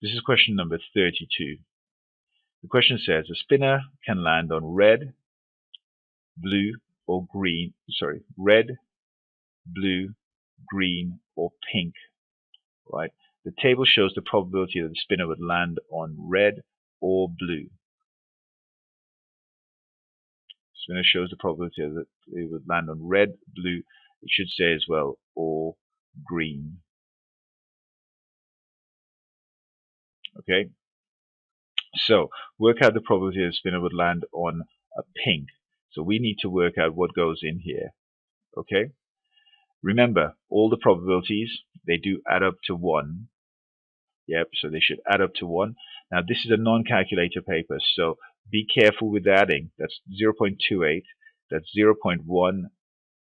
This is question number 32. The question says a spinner can land on red, blue, or green. Sorry, red, blue, green, or pink. Right. The table shows the probability that the spinner would land on red or blue. Spinner shows the probability that it would land on red, blue. It should say as well, or green. Okay. So work out the probability that the spinner would land on a pink. So we need to work out what goes in here. Okay. Remember, all the probabilities, they do add up to 1. Yep, so they should add up to 1. Now this is a non-calculator paper, so be careful with adding. That's 0.28, that's 0.1.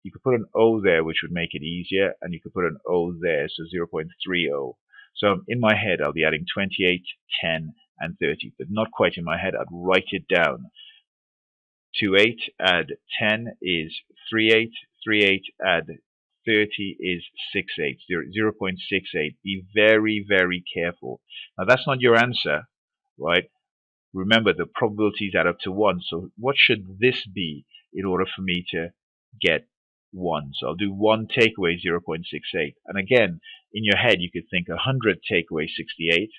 You could put an O there, which would make it easier, and you could put an O there, so 0.30. So in my head, I'll be adding 28, 10, and 30, but not quite in my head. I'd write it down. 28 add 10 is 38, 38 add 30 is 68, 0.68. Be very, very careful. Now that's not your answer, right? Remember, the probabilities add up to 1. So what should this be in order for me to get 1? So I'll do 1 take away 0.68. And again, in your head, you could think 100 take away 68.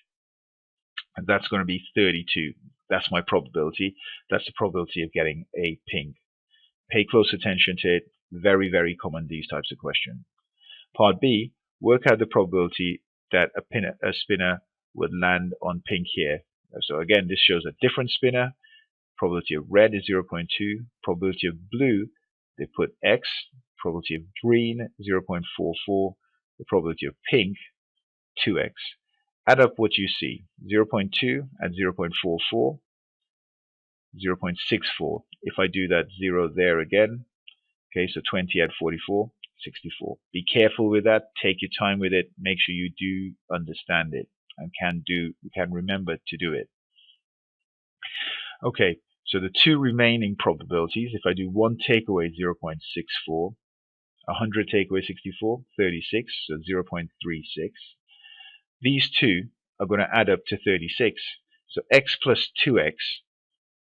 And that's going to be 32. That's my probability. That's the probability of getting a pink. Pay close attention to it. Very, very common, these types of questions. Part B, work out the probability that a spinner would land on pink here. So again, this shows a different spinner. Probability of red is 0.2. Probability of blue, they put X. Probability of green, 0.44. The probability of pink, 2X. Add up what you see. 0.2 and 0.44, 0.64. If I do that 0 there again, okay, so 20 add 44, 64. Be careful with that. Take your time with it. Make sure you do understand it and can remember to do it. Okay, so the two remaining probabilities, if I do 1 take away 0.64, 100 take away 64, 36, so 0.36. These two are going to add up to 36. So x plus 2x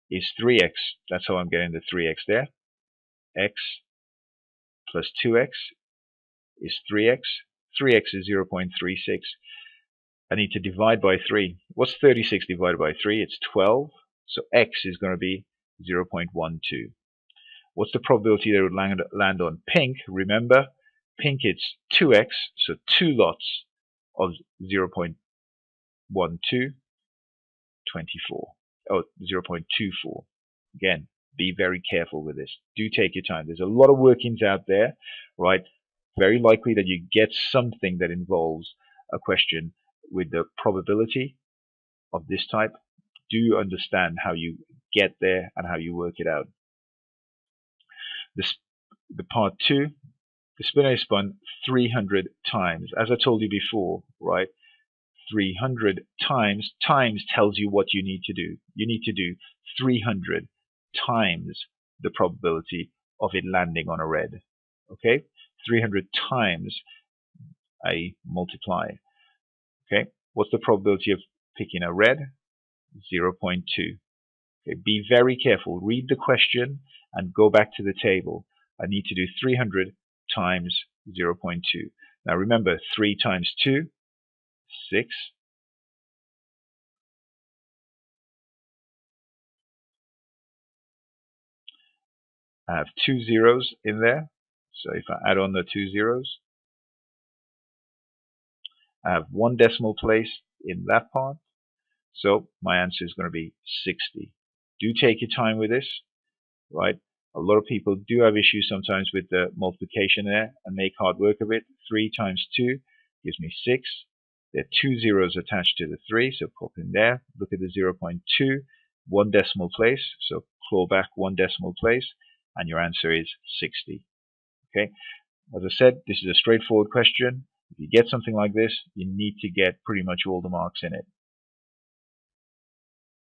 is 3x. That's how I'm getting the 3x there. X plus 2x is 3x. 3x is 0.36. I need to divide by 3. What's 36 divided by 3? It's 12. So x is going to be 0.12. What's the probability that it would land on pink? Remember, pink it's 2x, so 2 lots of 0.12, 24. Oh, 0.24. Again, be very careful with this. Do take your time. There's a lot of workings out there, right? Very likely that you get something that involves a question with the probability of this type. Do understand how you get there and how you work it out. The part 2, the spinner is spun 300 times. As I told you before, right? 300 times tells you what you need to do. You need to do 300 times the probability of it landing on a red. Okay? 300 times I multiply. Okay? What's the probability of picking a red? 0.2. Okay, be very careful. Read the question and go back to the table. I need to do 300 times 0.2. Now remember, 3 times 2, 6. I have 2 zeros in there. So if I add on the 2 zeros, I have 1 decimal place in that part. So my answer is going to be 60. Do take your time with this, right? A lot of people do have issues sometimes with the multiplication there and make hard work of it. 3 times 2 gives me 6. There are 2 zeros attached to the 3, so pop in there. Look at the 0.2, 1 decimal place, so claw back 1 decimal place, and your answer is 60. Okay, as I said, this is a straightforward question. If you get something like this, you need to get pretty much all the marks in it.